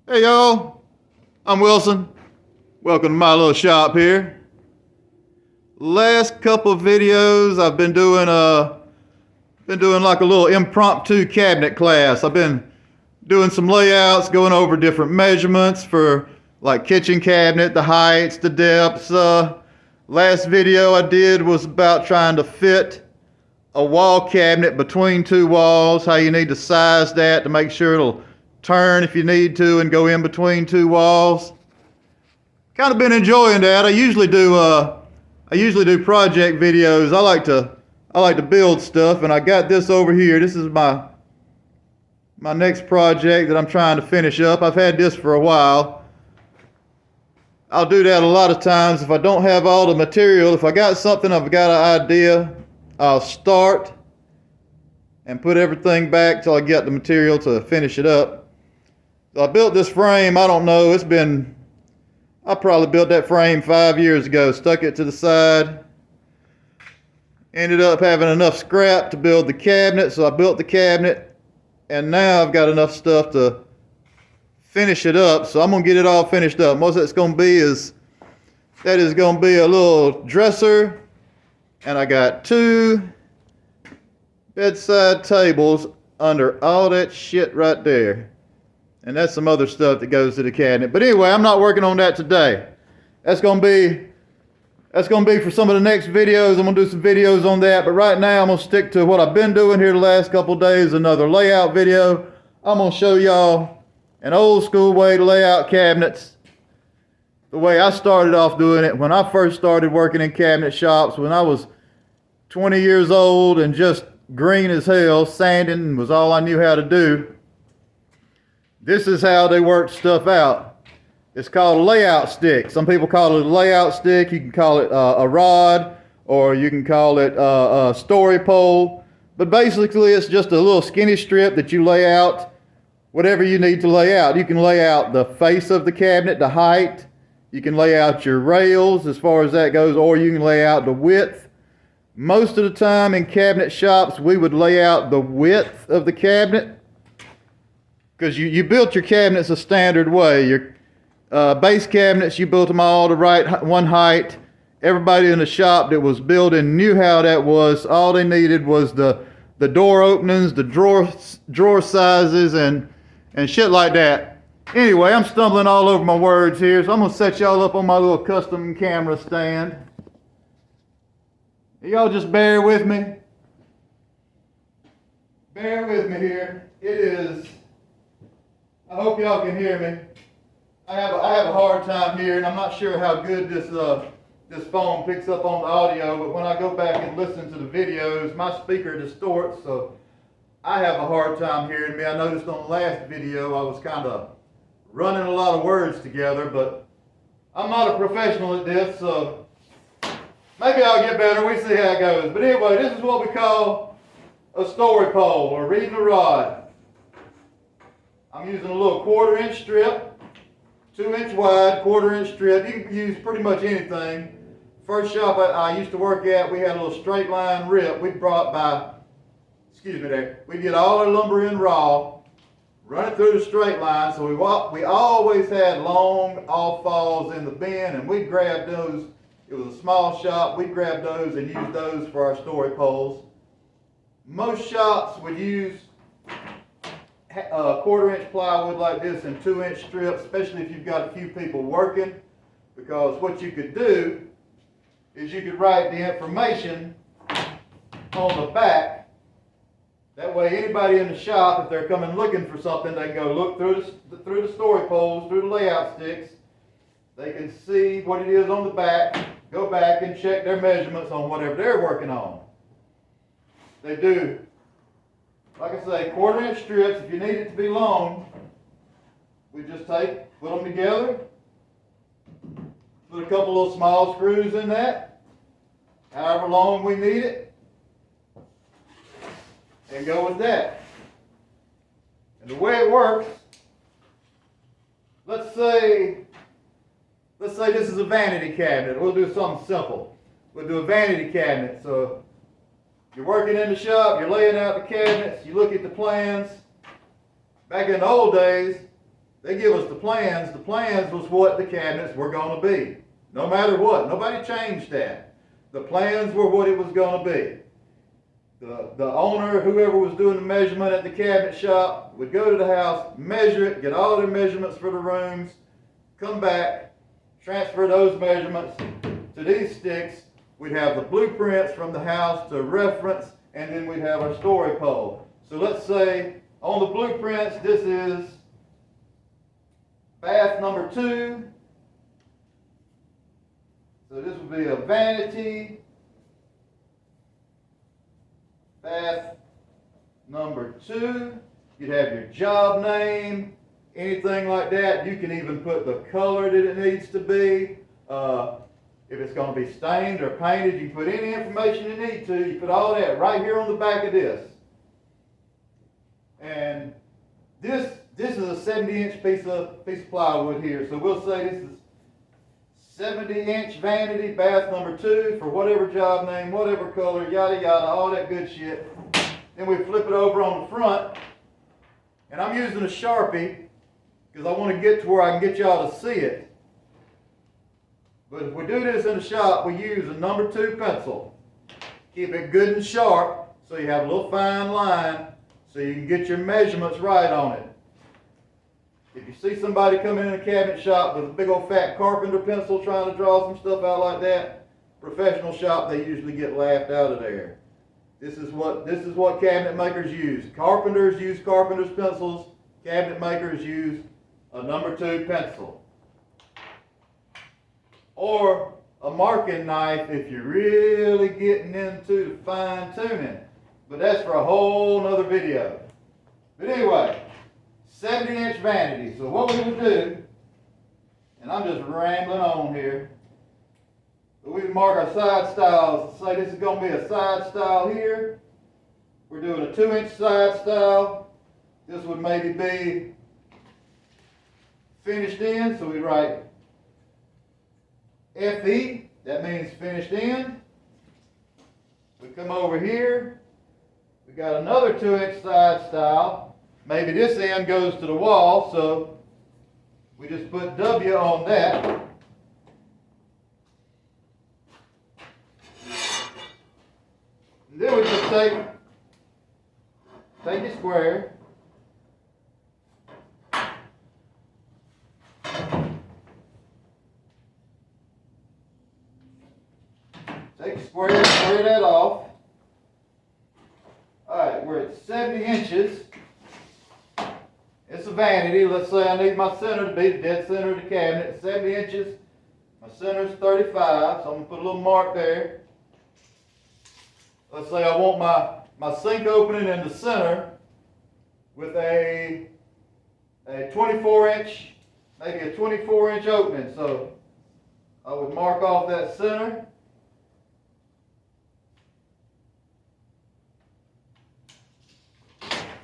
Hey y'all, I'm Wilson. Welcome to my little shop here. Last couple of videos I've been doing like a little impromptu cabinet class. I've been doing some layouts, going over different measurements for like kitchen cabinet, the heights, the depths. Last video I did was about trying to fit a wall cabinet between two walls, how you need to size that to make sure it'll turn if you need to and go in between two walls. Kind of been enjoying that. I usually do project videos. I like to build stuff, and I got this over here. This is my next project that I'm trying to finish up. I've had this for a while. I'll do that a lot of times if I don't have all the material. If I got something, I've got an idea, I'll start and put everything back till I get the material to finish it up. So I built this frame, I don't know, I probably built that frame 5 years ago, stuck it to the side, ended up having enough scrap to build the cabinet, so I built the cabinet, and now I've got enough stuff to finish it up, so I'm going to get it all finished up. Most that's going to be is a little dresser, and I got 2 bedside tables under all that shit right there. And that's some other stuff that goes to the cabinet. But anyway, I'm not working on that today. That's gonna be for some of the next videos. I'm gonna do some videos on that. But right now, I'm gonna stick to what I've been doing here the last couple days. Another layout video. I'm gonna show y'all an old school way to lay out cabinets. The way I started off doing it when I first started working in cabinet shops when I was 20 years old and just green as hell. Sanding was all I knew how to do. This is how they work stuff out. It's called a layout stick. Some people call it a layout stick. You can call it a rod, or you can call it a story pole. But basically, it's just a little skinny strip that you lay out whatever you need to lay out. You can lay out the face of the cabinet, the height. You can lay out your rails as far as that goes, or you can lay out the width. Most of the time in cabinet shops, we would lay out the width of the cabinet, because you built your cabinets a standard way. Your base cabinets, you built them all the right one height. Everybody in the shop that was building knew how that was. All they needed was the door openings, the drawer sizes, and shit like that. Anyway, I'm stumbling all over my words here, so I'm going to set y'all up on my little custom camera stand. Y'all just bear with me. Bear with me here. It is... I hope y'all can hear me. I have a hard time hearing. I'm not sure how good this phone picks up on the audio, but when I go back and listen to the videos, my speaker distorts, so I have a hard time hearing me. I noticed on the last video I was kind of running a lot of words together, but I'm not a professional at this, so maybe I'll get better. We see how it goes. But anyway, this is what we call a story pole or reading a rod. I'm using a little 1/4-inch strip, 2-inch wide, 1/4-inch strip. You can use pretty much anything. First shop I used to work at, we had a little straight line rip. We get all our lumber in raw, run it through the straight line. So we always had long off falls in the bin, and we'd grab those. It was a small shop. We'd grab those and use those for our story poles. Most shops would use 1/4-inch plywood like this and 2-inch strips, especially if you've got a few people working, because what you could do is you could write the information on the back. That way anybody in the shop, if they're coming looking for something, they can go look through the story poles, through the layout sticks. They can see what it is on the back, go back and check their measurements on whatever they're working on. They do, like I say, 1/4-inch strips. If you need it to be long, we just put them together, put a couple of small screws in that, however long we need it, and go with that. And the way it works, let's say this is a vanity cabinet. We'll do something simple. We'll do a vanity cabinet. So you're working in the shop, you're laying out the cabinets, you look at the plans. Back in the old days, They give us the plans. The plans was what the cabinets were going to be. No matter what. Nobody changed that. The plans were what it was going to be. The owner, whoever was doing the measurement at the cabinet shop, would go to the house, measure it, get all their measurements for the rooms, come back, transfer those measurements to these sticks. We'd have the blueprints from the house to reference, and then we'd have our story pole. So let's say on the blueprints, this is bath number 2. So this would be a vanity. Bath number 2. You'd have your job name, anything like that. You can even put the color that it needs to be. If it's going to be stained or painted, you put any information you need to. You put all that right here on the back of this. And this is a 70-inch piece of plywood here. So we'll say this is 70-inch vanity, bath number 2 for whatever job name, whatever color, yada yada, all that good shit. Then we flip it over on the front, and I'm using a Sharpie because I want to get to where I can get y'all to see it. But if we do this in the shop, we use a number 2 pencil. Keep it good and sharp so you have a little fine line so you can get your measurements right on it. If you see somebody coming in a cabinet shop with a big old fat carpenter pencil trying to draw some stuff out like that, professional shop, they usually get laughed out of there. This is what cabinet makers use. Carpenters use carpenter's pencils. Cabinet makers use a number 2 pencil. Or a marking knife if you're really getting into the fine tuning. But that's for a whole nother video. But anyway, 70-inch vanity. So what we would do, and I'm just rambling on here, but we would mark our side styles. Say this is going to be a side style here. We're doing a 2-inch side style. This would maybe be finished in, so we write FE, that means finished in. We come over here, we got another 2-inch side style. Maybe this end goes to the wall, so we just put W on that. And then we just take a square, square that off. Alright, we're at 70 inches. It's a vanity. Let's say I need my center to be the dead center of the cabinet. 70 inches. My center is 35, so I'm going to put a little mark there. Let's say I want my sink opening in the center with a 24-inch, maybe a 24-inch opening. So I would mark off that center.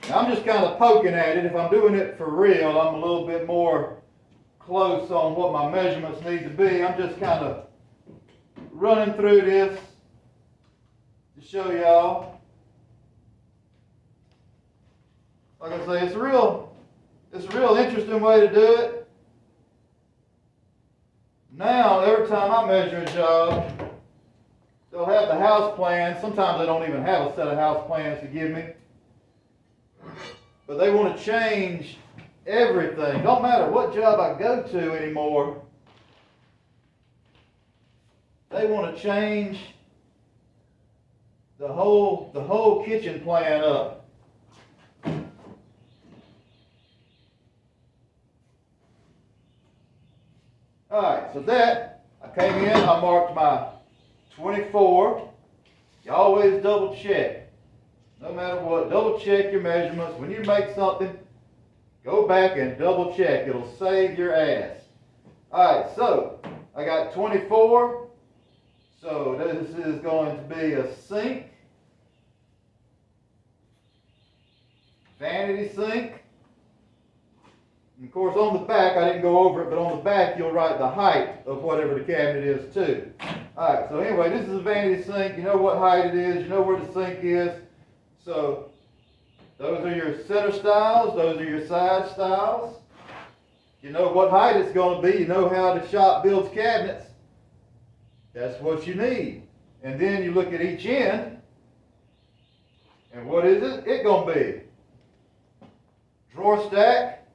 Now I'm just kind of poking at it. If I'm doing it for real, I'm a little bit more close on what my measurements need to be. I'm just kind of running through this to show y'all. Like I say, it's a real interesting way to do it. Now, every time I measure a job, they'll have the house plan. Sometimes they don't even have a set of house plans to give me. But they want to change everything. Don't matter what job I go to anymore. They want to change the whole kitchen plan up. Alright, so that, I came in, I marked my 24. You always double check. No matter what, double check your measurements. When you make something, go back and double check. It'll save your ass. Alright, so I got 24. So this is going to be a sink. Vanity sink. And of course on the back, I didn't go over it, but on the back you'll write the height of whatever the cabinet is too. Alright, so anyway, this is a vanity sink. You know what height it is. You know where the sink is. So those are your center styles. Those are your side styles. You know what height it's going to be. You know how the shop builds cabinets. That's what you need. And then you look at each end, and what is it going to be? Drawer stack.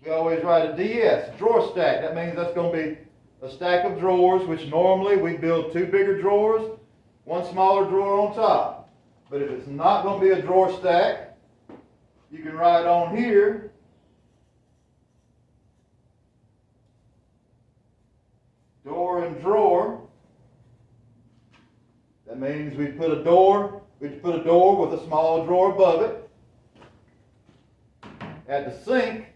We always write a DS, drawer stack. That means that's going to be a stack of drawers, which normally we build 2 bigger drawers, 1 smaller drawer on top. But if it's not going to be a drawer stack, you can write on here door and drawer. That means we put a door with a small drawer above it. At the sink,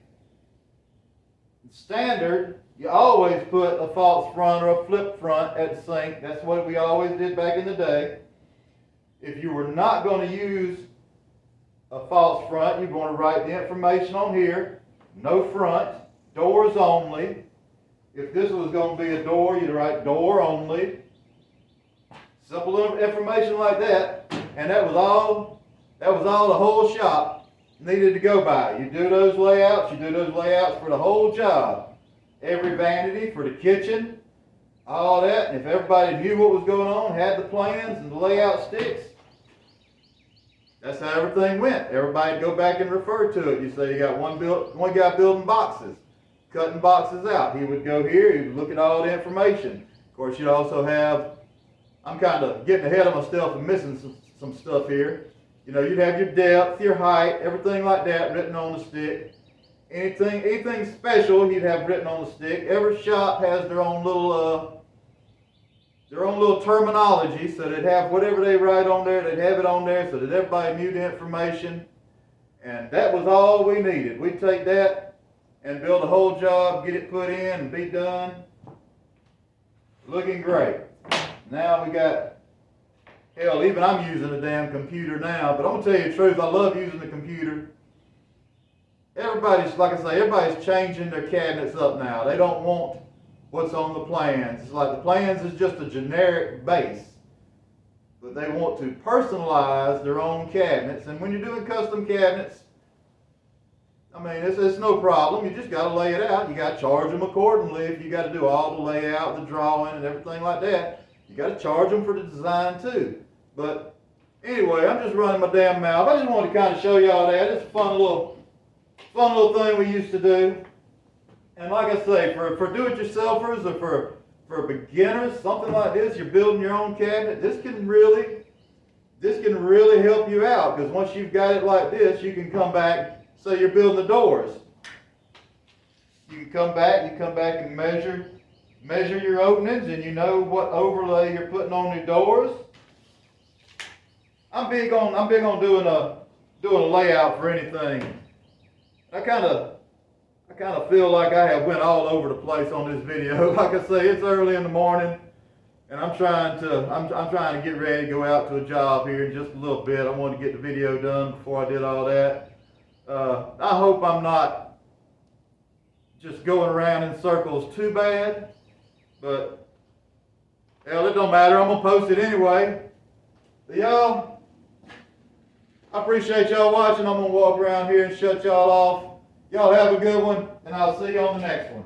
standard, you always put a false front or a flip front at the sink. That's what we always did back in the day. If you were not going to use a false front, you're going to write the information on here. No front, doors only. If this was going to be a door, you'd write door only. Simple information like that. And that was all the whole shop needed to go by. You do those layouts for the whole job. Every vanity for the kitchen, all that. And if everybody knew what was going on, had the plans and the layout sticks, that's how everything went. Everybody'd go back and refer to it. You say you got one guy building boxes, cutting boxes out. He would go here, he would look at all the information. Of course, you'd also have, I'm kind of getting ahead of myself and missing some stuff here. You know, you'd have your depth, your height, everything like that written on the stick. Anything special you'd have written on the stick. Every shop has their own little terminology, so they'd have whatever they write on there, they'd have it on there so that everybody knew the information. And that was all we needed. We'd take that and build a whole job, get it put in and be done. Looking great. Now we got, hell, even I'm using a damn computer now, but I'm gonna tell you the truth, I love using the computer. Everybody's changing their cabinets up now. They don't want what's on the plans. It's like the plans is just a generic base, but they want to personalize their own cabinets. And when you're doing custom cabinets, I mean, it's no problem. You just got to lay it out. You got to charge them accordingly. If you got to do all the layout, the drawing, and everything like that, you got to charge them for the design too. But anyway, I'm just running my damn mouth. I just wanted to kind of show y'all that. It's a fun little thing we used to do. And like I say, for do-it-yourselfers or for beginners, something like this, you're building your own cabinet, this can really help you out, because once you've got it like this, you can come back, say you're building the doors. You can come back and measure your openings, and you know what overlay you're putting on your doors. I'm big on doing a layout for anything. I kind of feel like I have went all over the place on this video. Like I say, it's early in the morning, and I'm trying to get ready to go out to a job here in just a little bit. I wanted to get the video done before I did all that. I hope I'm not just going around in circles too bad, but hell, it don't matter. I'm gonna post it anyway. But y'all, I appreciate y'all watching. I'm gonna walk around here and shut y'all off. Y'all have a good one, and I'll see you on the next one.